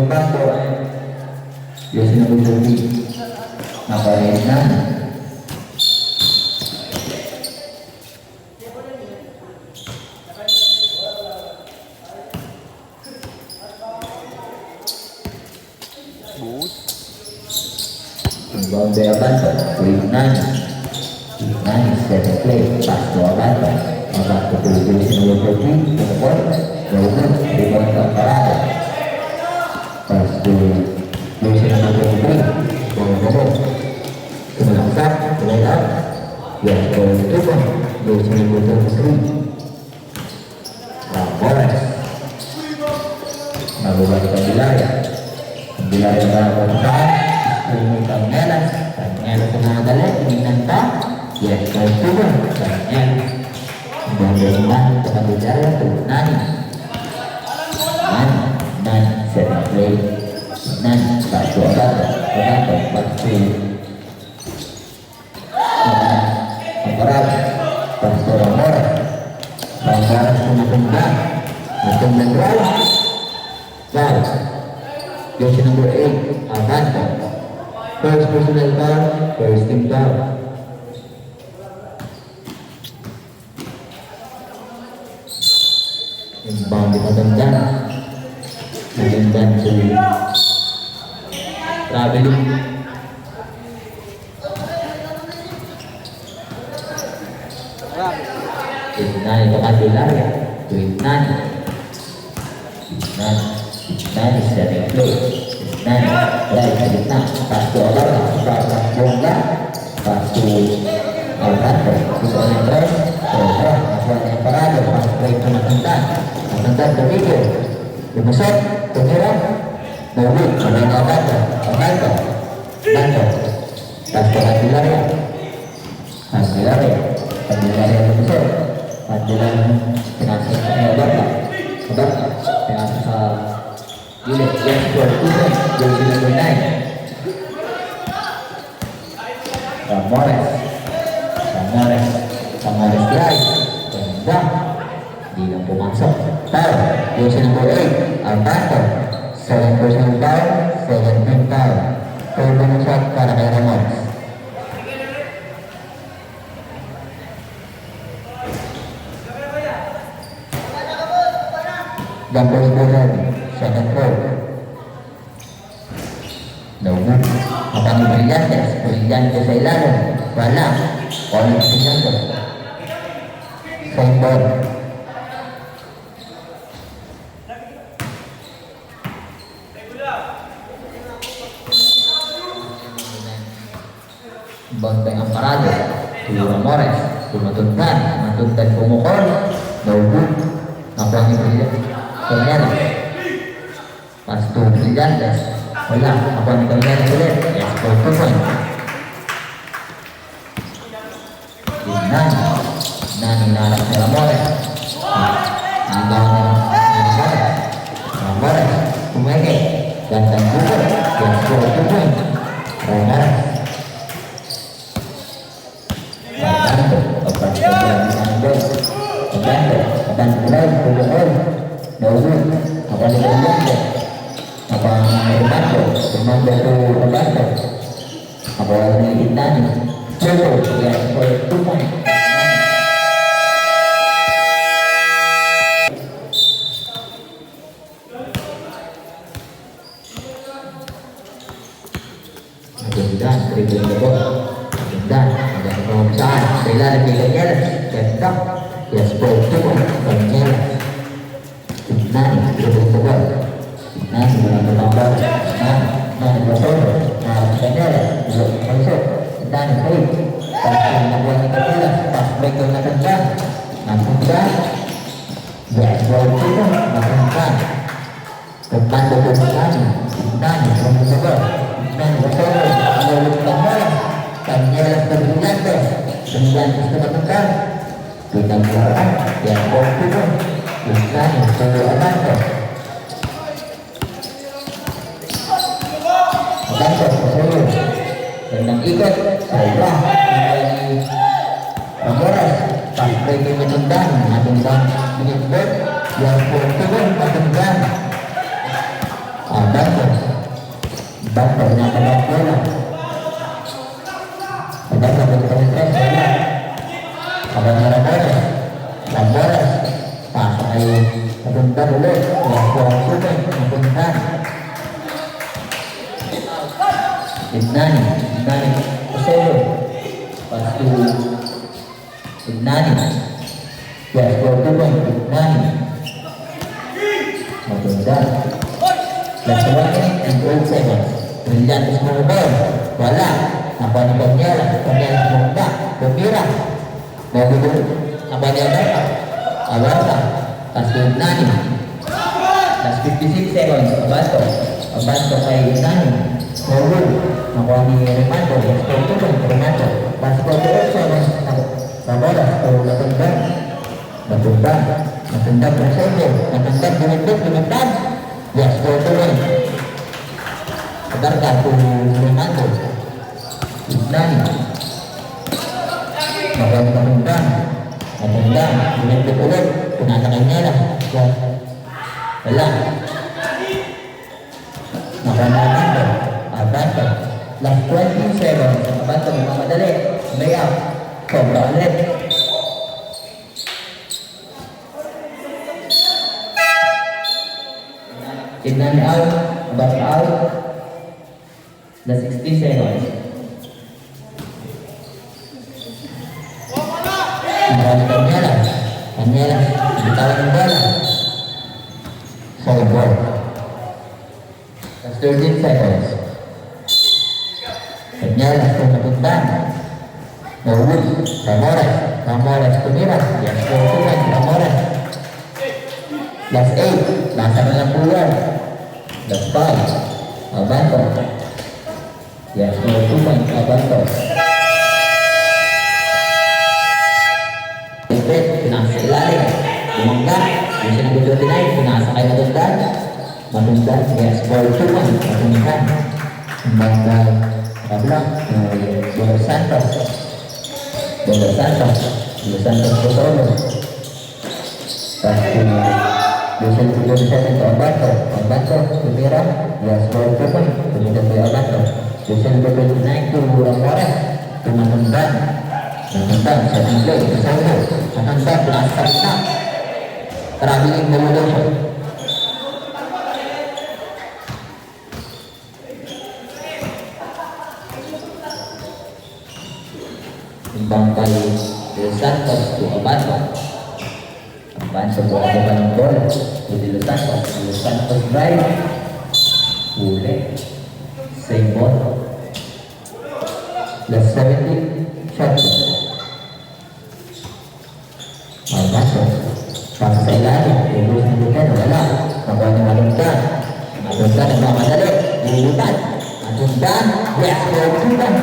Bando. Jersey number 30. Napalit na. Inbound by Abando. Grade 9. 9 is set and play. Pass to Abando. Abando to jersey number 14. To the point. Roman. Rebound to Parado. Pass to jersey number 23. Roman. Sumalaksak. Lay up. Yes, goal 2 point. Jersey number 23. Ramones. Mababalik ang Bilaya. Ang Bilaya na pagkakaan. May Cangelas. Cangelas ang mga dali. Tingnan pa. Yes, goal 2 point. Cangelas. Ang ganda sa Bilaya. Nani. Nani. Set and play. Nani. Paso Abando. Abando. Paso. Parado. Paso Ramora. Ramora sumatunggan. Matunggan drive. Foul. Jersey number 8. Abando. First personal foul. First team foul. Inbound di Matunggan. Matunggan to traveling. Nani ke Candelaria. Nani is set and play. Nani right ke Vietnam. Pass to Alvarado. Pass to Alvarado. Puso yang drive. Masuk yang Parado. Pass play ke Matunggan. Matunggan ke video. Lumusot. Tumira. Mawid. Sabay na Alvarado. Bando. Pass to Candelaria. Candelaria lumusot. Pandilan pinasa sa Abando. Pinasa sa gilid. Yes, for 2 points. Jersey number 9. Ramores drive. Ganda. Hindi lang pumasok. Foul. Jersey number 8. Abando. 7 personal foul. 7 team foul. Third bonus shot para kay Ramon. Numbers 7, second foul. No good. Kapag Brillantes sa ilalim. Wala. All Brillantes. Same ball. Bantay ang Parado. Tulo Ramores. Matunggan pumukol. No good. Nakuha ni Brillantes. Cangelas. Pass to Brillantes. Wala. Nakuha ni Cangelas ulit. Yes, goal 2 point. Nani nalang si Ramores. Ramores. Kumeke. Gandang bukol. Yes, goal 2 point. Ramores. Daud, apa dia Ronaldo? Apa Ronaldo? Ronaldo to Ronaldo. Apa ni Itani? Joko, ya, for 2 points. Dan dribbling the ball. Dan ada pemeriksaan. Bela lagi Cangelas. Cetak. Yes, for 2 points. Cangelas. Nani dribbling the ball. Nani menambah. Nani bersama. Cangelas masuk. Nani baik. Pasal nabuang Cangelas. Pas mereka nak kencang. Nampakkan. Yes, for 2 points. Nampakkan. Teman berkesan. Nani dribbling the ball. Dan bersama menurut Cangelas. Cangelas Brillantes. Brillantes teman-teman. Kita melakukan yang berkurang. Bukan untuk Abando. Abando bersama. Tendang ikut. Saya dari Ramores. Sampai ke menendang. Menendang menyebut yang berkurang menendang. Banto. Banto na tabang bola. Banto na tabang bola. Kabanyaran bola. Bola. Pasok ay napunta ulit. Kurang sukan. Napunta. Ignani. Pasero. Pastu. Ignani. Yes, kurang Ignani. Napunta. Last 1 minute and 12 seconds. Brilliant small ball. Wala. Apa ni Panyala? Panyala semua. Pemira. Mau dulu. Apa dia dapat? Awalnya. Kasih Nani. Last 56 seconds. Abanto kay Nani. Mau dulu. Nakuha ni Remando. Yang itu kan Remando. Last 48 seconds. Sabola. Natundang. Natundang. Yes, go to win. Agarga to Remando. Ignani. Natundang. Pinipit ulit. Pinasakay niya lang. Wala. Nakamamando. Abanto. Last 20 seconds. Abanto magmamadali. May up. Sobra ulit. Ignani out. Abanto out. Last 60 seconds. Kanyela, bitawan ng bola. Foul ball. That's 13 seconds. Kanyela, napuntan. Nawul, Ramores, tumira. Yes, tutunan, Ramores. Last 8, nasa na lang pulan. Last 5, Abanto. Yes, tutunan, Abanto. Pinasa ilalim, bumangga, yung sinagot 29, pinasa kay Matunggan, yes, ball 2-1, Matunggan, bumangga, kablang, Dos Santos Bosolo, pasti, Dosen 37 ke Abanto, tumira, yes, ball 2-1, kemudian ke Abanto, Dosen 29 ke Ramores, Matunggan, Natandang sa tingin, kasama. Natandang, pinasakit na. Karamiling namulo siya. Timbang kay Los Santos to Abanto. Abanto po ako pa ng bola. Hindi Los Santos drive. Huli. Same ball. Last 17. Shot. Abanto. Pasok sa ilalim. Ubus ng bukan. Wala. Nakuha ng Matunggan. Matunggan nagmamadali. Nililutan. Matunggan. Yes. Matunggan.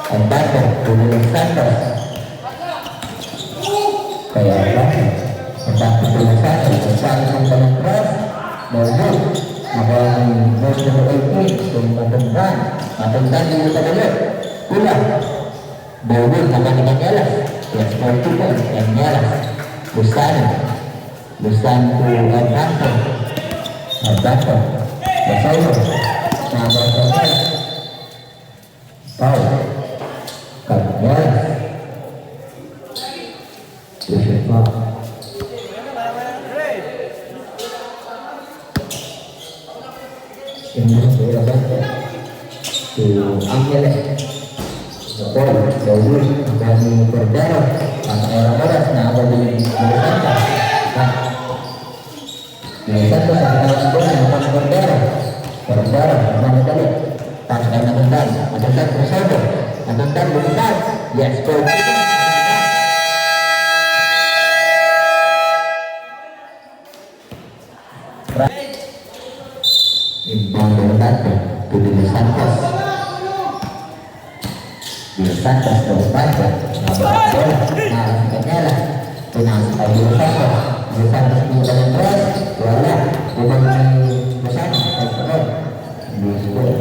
Abanto. Los Santos. Kaya Abanto. Abanto Los Santos. Los Santos ng balang cross. Mawag. Nakuha ng most number 18. Kung Matunggan. Matunggan nililutan ulit. Kulang. Mawag. Nakuha ni Kanyela. Yes, 42 Kanyela. Busan to Abanto. Basolo. Kanyela. Paul. Kanyela. Joshua. Ini sudah banyak. To Angela. Paul. Daud. Dari Cordero. Pasal Ramores na ako din Melisanta. Melisanta sa kinalang bola ng Cordero. Namadali. Pasal Natandang. Natandang Rosado. Natandang Bulisan. Yes, Paul. Imbang Bernardo. Pudili Santos. Los Santos to Abanto. Nabalas bola. Nalas Kanyela. Pinasa kay Los Santos. Los Santos pumunta ng cross. Wala. Bumang ni Los Santos. Nagpunod. Hindi score.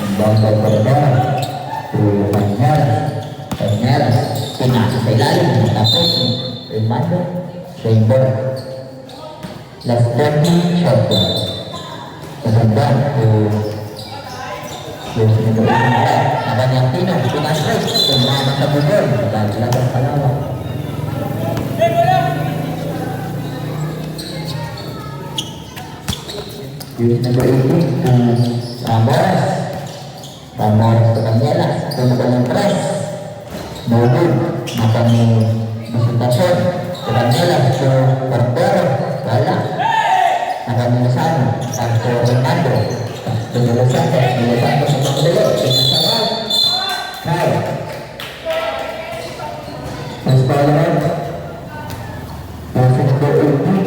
Imbang kay Cordero. To Kanyela. Pinasa sa ilalim. Tapos Remando. Same ball. Last 30 shot clock. Kemudian Naban yang Pino, pinasres, tumama sa bubon, laglagang Palawan. Use number 18, Ramos. Ramos ke Canela, kemudian press. Mobil, makan presentasion, ke Canela, ke Barbero, bala. Makan sana, ke Ronaldo. Dengan santai, dengan dulu, dengan sabar. Kau, Asparawan, masuk ke ini.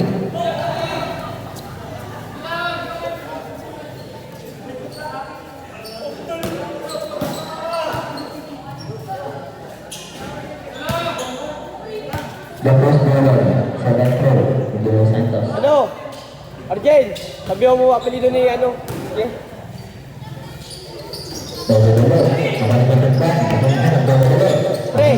Lepas bola, Sadat Pro, Pedro Santos. Ano? Arjen, sabi mo apelido ni ano? Okay. Dulu, sama dengan depan, dulu. Pre,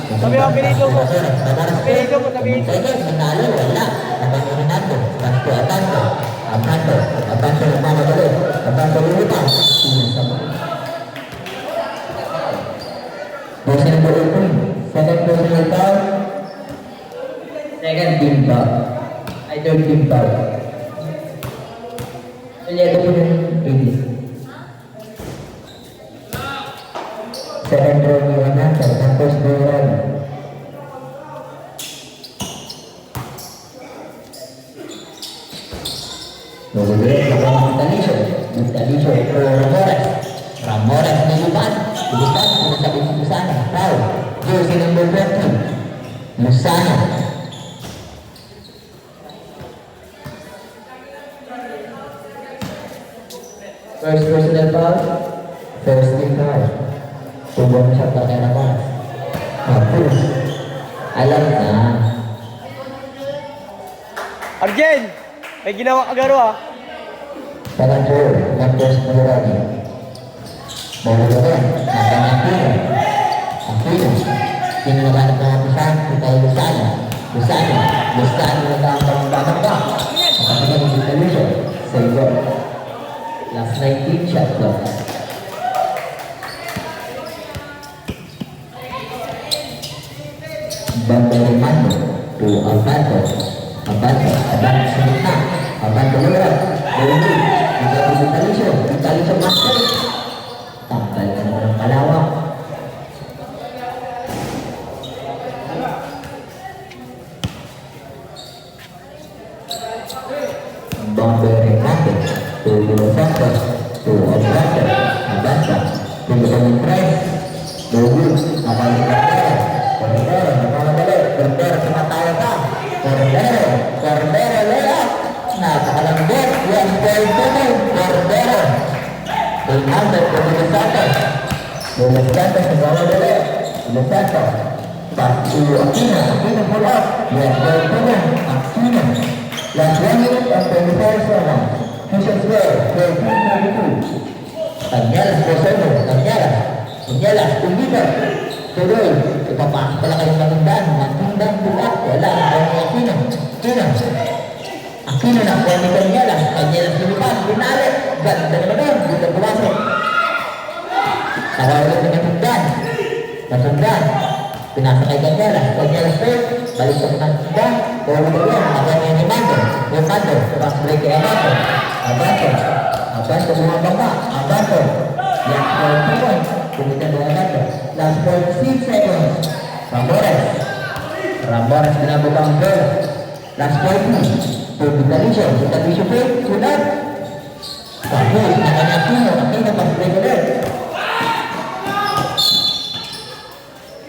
sabi mo apelido mo. Apelido mo, sabi mo. Saya menalo wala, apa Ronaldo, Pasto Atanto, Atanto mana dulu, Atanto lupa. Bosan beruntung, Sadat Pro tahu. Second team ball, I don't team ball. Lihat tu ini. Second row ni mana? Campus bola. Kemudian Mutalisho, Ramores di depan, sudah sampai di sana. Tahu, jersey number 20, Musana. First personal foul, first team foul. Tubuhan siya pakai naman. Hapus. Alam na. Arjen, may ginawa ka garo ah. Second row, first mura niya. Baru ba? Nakangapino. Apino. Tinulakan ng mga pisan, kita yung Lusana. Lusana na ang pangbangan ba? Nakapinag yung television. Sa iyo. Last 19 shot clock. Banda Romano to Alberto Sinita, Alberto Lora, Bumi, Vitalisyo Master, tambal ka naman ng Palawak. Banda Romano to Santos, to Alberto, to Bumi Press, Bumi, Cordero sumataya ka. Cordero lewat. Napakalambot. Yan point to me. Cordero. Rinaldo po ni Los Santos. Los Santos sa bawah dali. Los Santos. Pasti Aquino pull up. Yan point to me. Aquino. Last 1 minute and 24 seconds. Fusion square. 13-32. Canyalas po sa inyo. Canyalas. Tulipan. Tuloy, ipapasok pala kayong matundang bulat, wala ang Aquino na po ni Canyalas lumipan, binalik, ganda naman, dito pumasok. Tarawag na matundang, pinasa kay Canyalas po, balik sa matundang, polo ko yan, makanya ni Mando, tapos break kay Abato, bumababa, yan po yung point, kumita doon Abato. Last 46 seconds. Ramores binabutang bola. Last 40. Vitalisyo play. Sunod. Tapos, Aquino pas play ulit.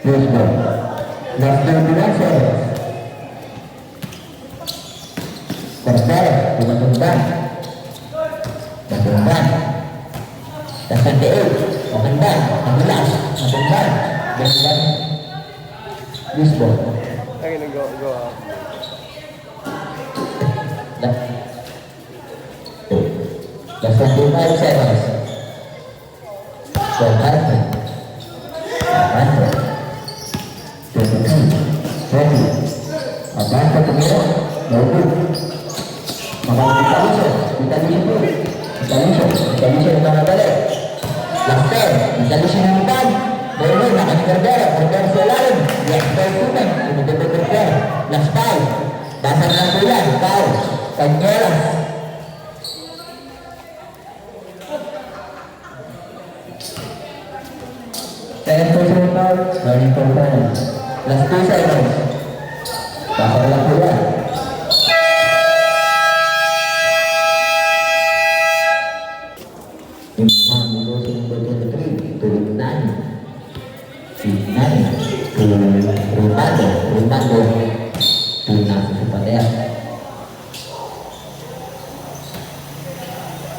Lose ball. Last 39 seconds. Cordero, matundang. Last 28. Matundang. Matundang. Lose ball. Okay, go. Last 25 seconds. So, 22, 20. Abang ke tengah, baru. Vitalicio. Vitalicio yung nakadali. Last 10. Vitalicio ng iban. Bawal na kami Cordero sa ilalim. Last 5 tuman. Pinagdadag Cordero. Last 5. Basag ng bulan. Foul. Canyelas. Second personal foul. Learning from friends. Last 2 seconds. Basag ng bulan. Imam Mulut number 23 to 9 to Rimando to Nasapatea.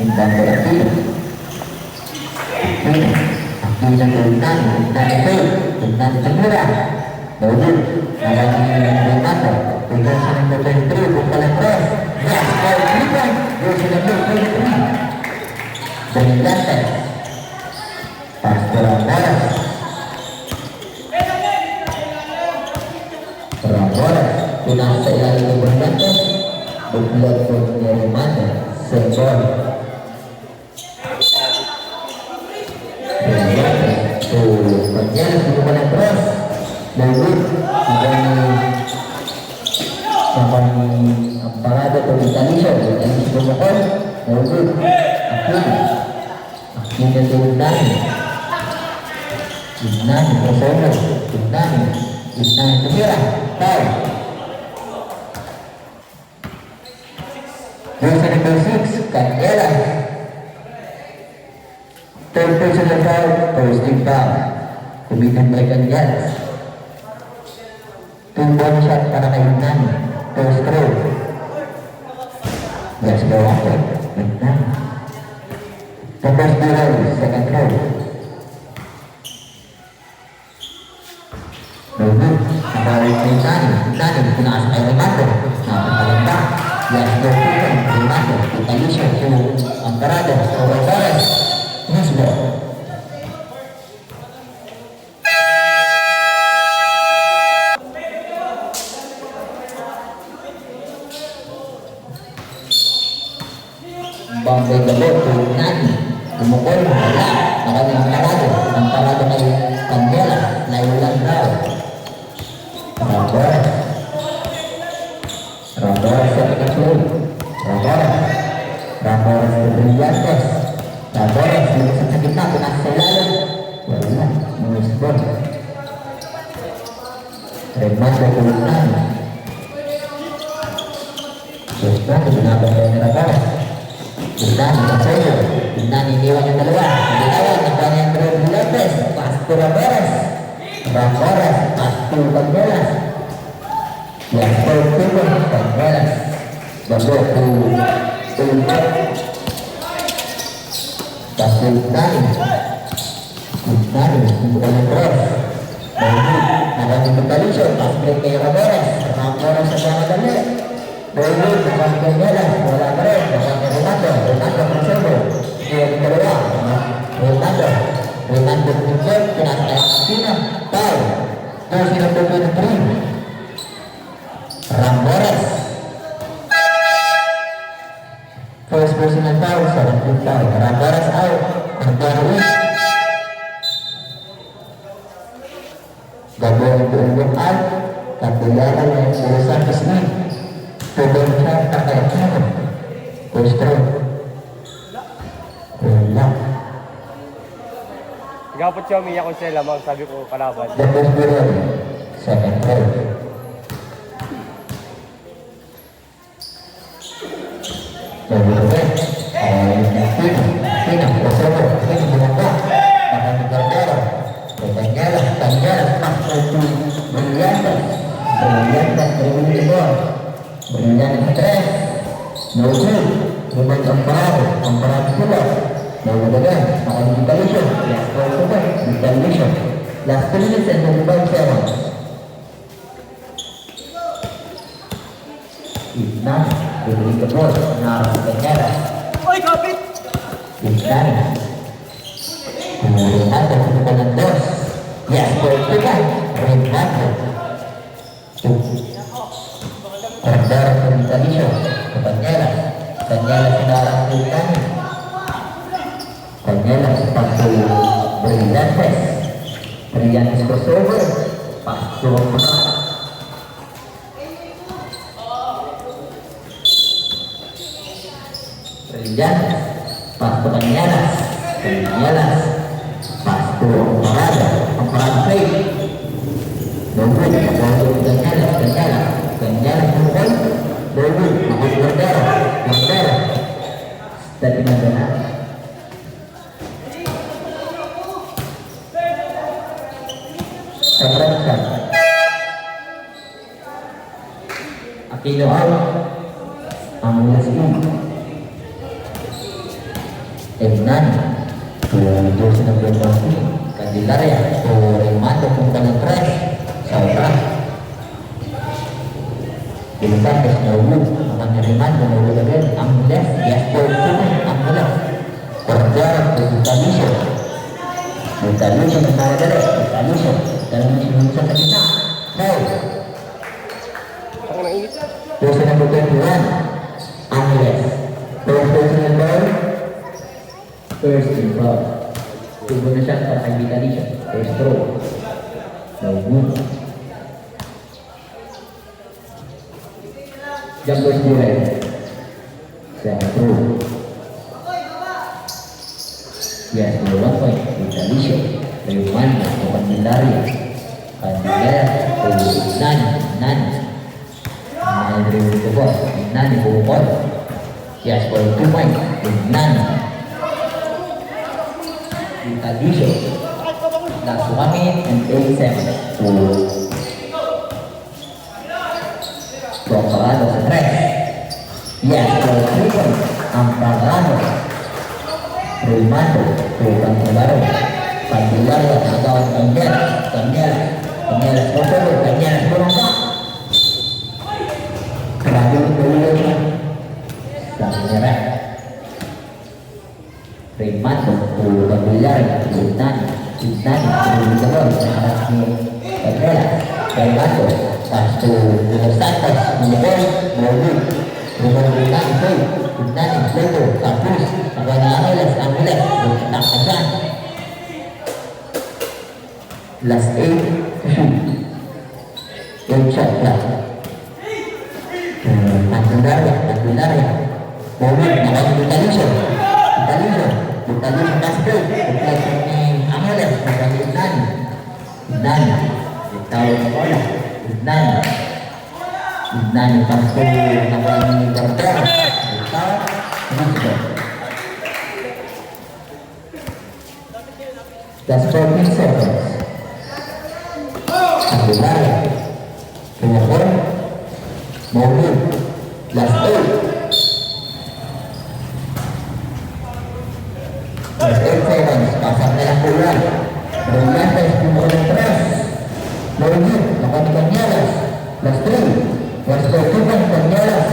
Imam Mulut Akila Sultan Sultan Segera Baudin Rimando Tugas number 23 Bukalan Press. Yes, ball driven. Version number 23 Bergantes Pastor Ramboras Tunang sa ilalim ng Bergantes Buklat po niya Rimando Sebon Bergantes to Pagyalas ng Bukalan Cross David Sampai ang parada to Vitalicio bumukol David Akila Sultan Ignan Rosono Ignan Tumira Foul. Version number 6 Canela. Third personal foul. Posting foul committed by Canela. 2-1 shot para kay Ignan. First throw. Let's go after Ignan. The first throw, second throw. Bagus, nakawin kay Ignan. Ignan, tinaas kay Rimando. Napakalamba. Yes, go to Rimando. Vitalicio to Amparado. Over Torres. Next ball. Bombay gabot to Nani. Umukol, wala. Nakawin ang parado. Ang parado kay Candela. Naiulan daw. Ramboras sa pagkakloy. Ramboras to Brillantes. Ramboras sa gitna. Pinas sa ilalim. Wala. Next ball. Remando to Nani. Gusto, binabang kayo ni Ramboras. Ignan, Rosono. Ignan, iniwan yung dalawa. Binitawan, nagpana yung Brillantes. Pasto Ramboras. Ramboras, Pasto Canyelas. Yang pertama, Canyelas. Bago to Pasto Ignan. Ignan, bukan yang cross. Baik, naging Vitalicio. Pasto kay Ramboras. Ramboras sa mga dali. Baik, bukan Canyelas. Wala pa rin. Rimando Rosono. Yung dalawa. Rimando Pinjol. Pinatay Sina. Foul. Version number 23. Ramboras. First personal foul. 17 foul. Ramboras out. Ramboras. Gabung untuk out. Kapularan yang urusan kesini. Tudong siya kakayaknya. First throw. Wala. Gapot siya umiyak ko sila lamang, sabi ko kalaban. The first throw. Second throw. Kemudian, Pino, Rosono, Pino bumaba. Nakani Cordero. Canyelas, Pasto to Brillantes. Brillantes, Brillantes 3. No good. Bumag Amparado pula. Nawagagan. Nakani Vitalicio. Last ball to back. Vitalicio. Last 2 minutes and 25 seconds. Ignan, bibili ka po. Narap sa Canyelas. Oy, kapit! Ignan. Rimando, bukan ng dos. Yes, ball to back. Rimando. Cordero to Vitalicio. To Canyelas. Canela sekarang Sultan. Canela sepatu Brillantes. Brillantes crossover. Pasok menang. Brillantes. Pasok Canelas. Canelas. Pasok Parada. Parada play. Dobel. Canelas. Canelas. Canelas kemudian. Dobel. Makan Bordera. Bordera. Tadi mana? Terangkan. Aquilo out. Amunasi. Hernán. Tujuh senang berpasti. Candelaria. Remando con tres. Saudara. Dilepas Nauru. Akan Remando Nauru lagi. Amulas. Yaspol Tuhan. Amulas. Bordera. Butalisyo. Butalisyo negara dari. Butalisyo. Dalam musim kita, no. Dosa number 21, Angeles. Personal ball, first involved. Tubunasan para Vitalisyo, first throw. No good. Jumper square, second throw. Yes, 1 point, Vitalisyo. Remando o Candelaria. Candelaria. Nani. Dribble the ball. Nani bumukol. Yes, for 2 points. Nani. Vitalisyo. Last 1 minute and 8 seconds. Parado sa 3. Yes, for 3 points. Ang Parado. Remando o Candelaria. Candelaria agak Canela crossover, Canela berangkat. Terakhir dulu sang menyerah. Remando Candelaria, Cintani berubah sekarang Canela. Remando satu Santos menjadi mobil Cintani itu kapus akan Angeles tak akan. Last 8 yang shot lah. Candelaria. Mobil nak Vitalisyo kasih. Angeles macam Nani. Tahu sekolah. Nani pasal nak Bordera. Tahu masuk. That's 14 seconds. Candelaria. Kemudian mobil last 8 seconds. Pasang merah pulang. Brillantes kemudian press. Mobil makan Canelas. Last 3. Last 4 Canelas.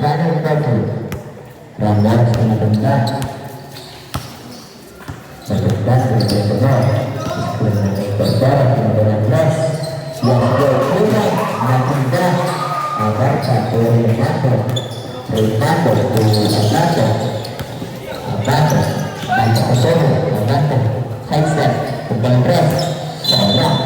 Kanan kaki. Ramai setengah tengah. Sebentar dari bawah. Bordera kemudian plus. Yang berkurang dan agar satu Remando banyak pesona high step bukan press seorang.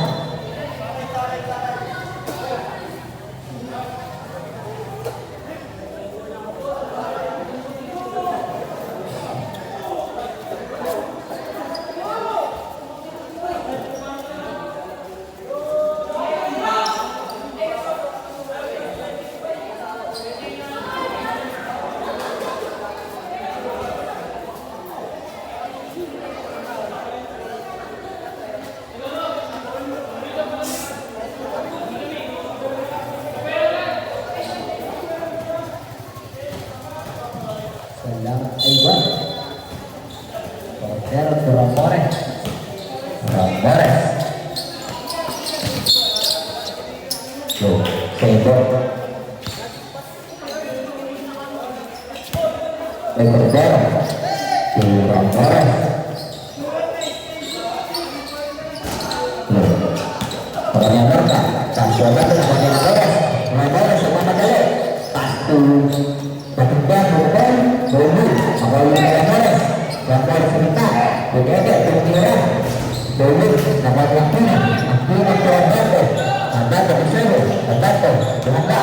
Orang yang berkah, tak suara dengan Dino to Alberto. Alberto Pesero. Alberto. Tumanda.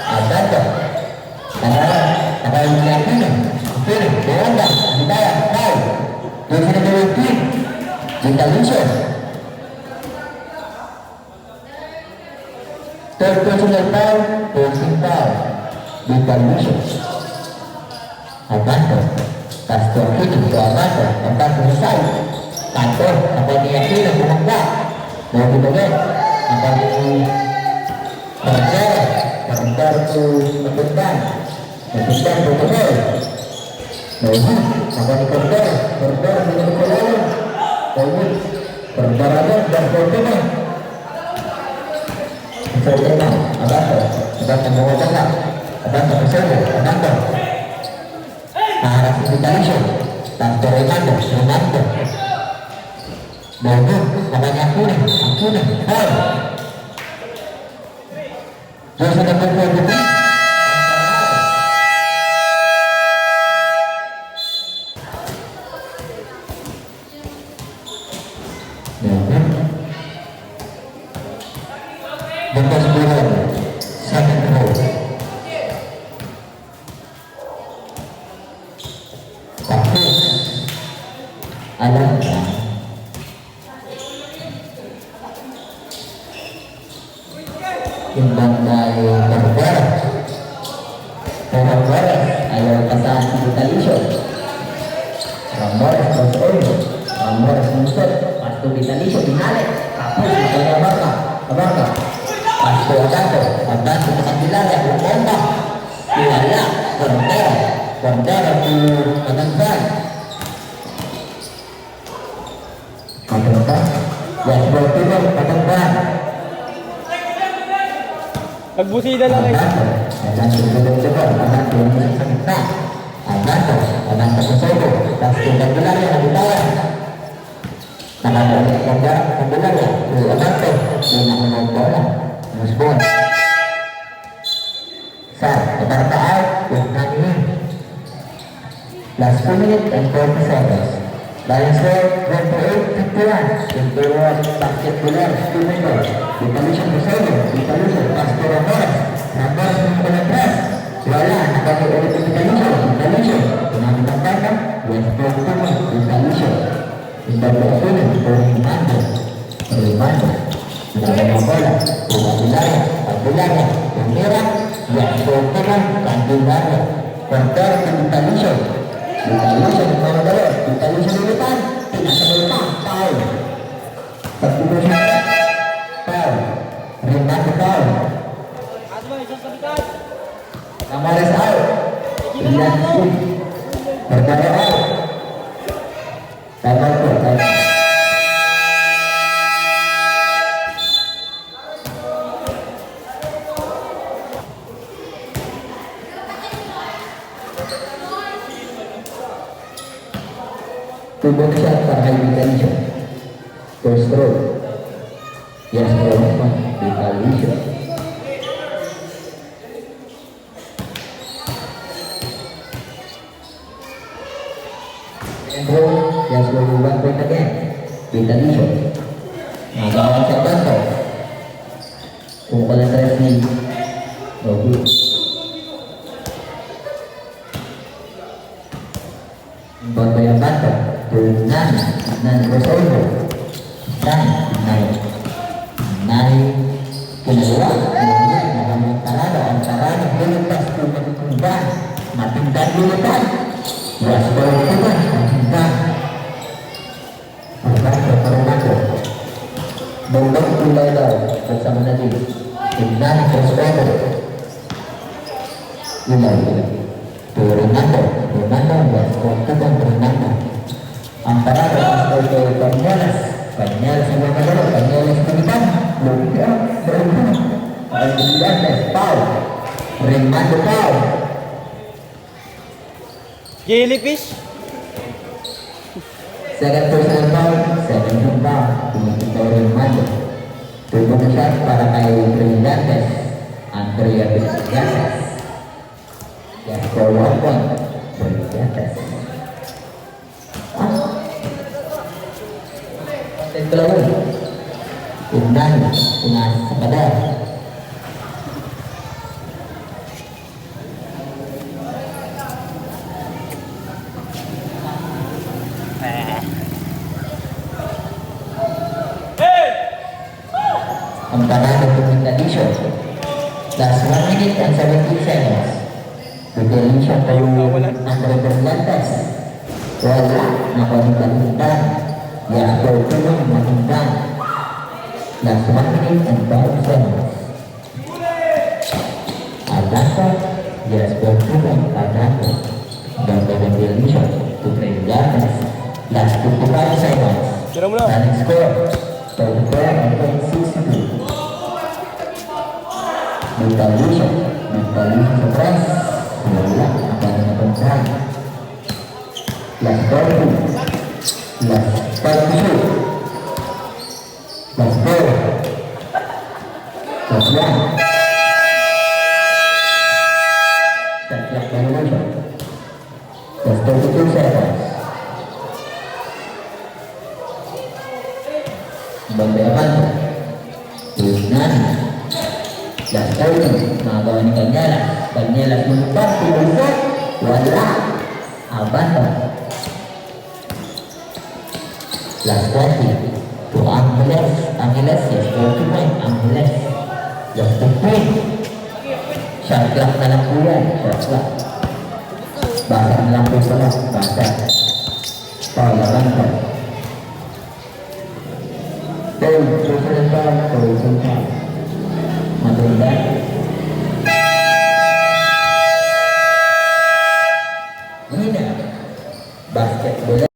Alberto. Nakailangan na. Okay. Tumanda. Hidaya. Kau. Yung sinagawin team. Jinta Lucio. Third personal foul. Forcing foul. Jinta Lucio. Alberto. Castro Kini ke Alberto. Alberto Husay. Kantor. Apa dia kira Tumanda. Mau dibagai. Apa dia Kerja tu Keputusan Keputusan apa di kerja dengan kolom kolom kerja dan kerja kerja ada pembawa ada peserta ada arah invitation dan Remando bangun namanya akunan hal Jasa dan berkuasa Bekas bulan second row Kapus Alangka Imbang dari Barbaras Barbaras ayaw kasahan si Vitalicio Barbaras Barbaras Musot Pasto Vitalicio Binalik Kapus Matanya Barca Pasto Adanto ke Santilaya Bomba Iwala Bandara ke Kadangban Kadangban Yasbro Timur Kadangban Nagbusida lang eh. Adanto ke Sobo Pasto Santilaya Nabitayan Nakabalik Santilaya Adanto Dinamang bola Musbon Sar, Barca out with 9 minutes last 2 minutes and 40 seconds Lions score 28-51 in favor of Basketballers 2 members Vitalicio Pesero Vitalicio Pasto Ramores mengomentras wala nakabalik ulit ng Vitalicio pinakitangkakan Westbrook Tumor Vitalicio Indarbosunan Remando Menangkan bola, Abdullah, Pemera, Yasbokan, Kandungan, Kontor, Vitalicio di bawah bola, Vitalicio di depan, tidak sebelah, foul. Terputus, foul. Remando foul. Ramores out. Lihat Berbeda out. Timeout. Tubuh shot para Vitalicio. First throw. Yes, Vitalicio. Yang selalu buat point again. Vitalicio. Nagawa sa banto. Kung pala tayo ni Bagus. Banto yang banto. Nan Rosario dan Nai kedua antara belitas kembang matingkan dulukan Waspol juga matingkan akan berperumako Bondok Ulala bersama Nadi Indan Rosario Renando Waspol juga Renando antara Rafael Banyalas sama Kadaro Banyalas Penitan Lumpia berhubung Alhamdulillah Pau Remando Pau Jellyfish second personal foul second foul Pemikir Remando tubuh shot para kay Brillantes Andrea Brillantes ya score 1 point Brillantes Kelawin Undan, unas sa pader. Ang panalo ng addition. Last 1 minute and 17 seconds. Preparation for Andre Berlantes. Wala na pagbalintan. Yasper tulong matindan. Last 1 minute and 5 seconds. Adasa, Yasper tulong Adasa. Dan preparation to Berlantes. Last 55 seconds. Tira mo na. Running score. 34.62. Mentalation sa press. Wala, abang na pang-try. Last 40. Last 42. Last 4. Last 1. Last revolution. Last 32 seconds. Banda Abante. Tignan. Last 30. Magawa ni Canela. Canela lumipad. Pilusot. Wala. Abante. Last 20. To Angeles. Angeles. Yes. 41. Angeles. Last 15. Shot clock na lang po yan. Shot clock. Basa na lang po pala. Basa. Paul Abante. Susunod pa, susunod pa. Maganda. Ini na. Basketball.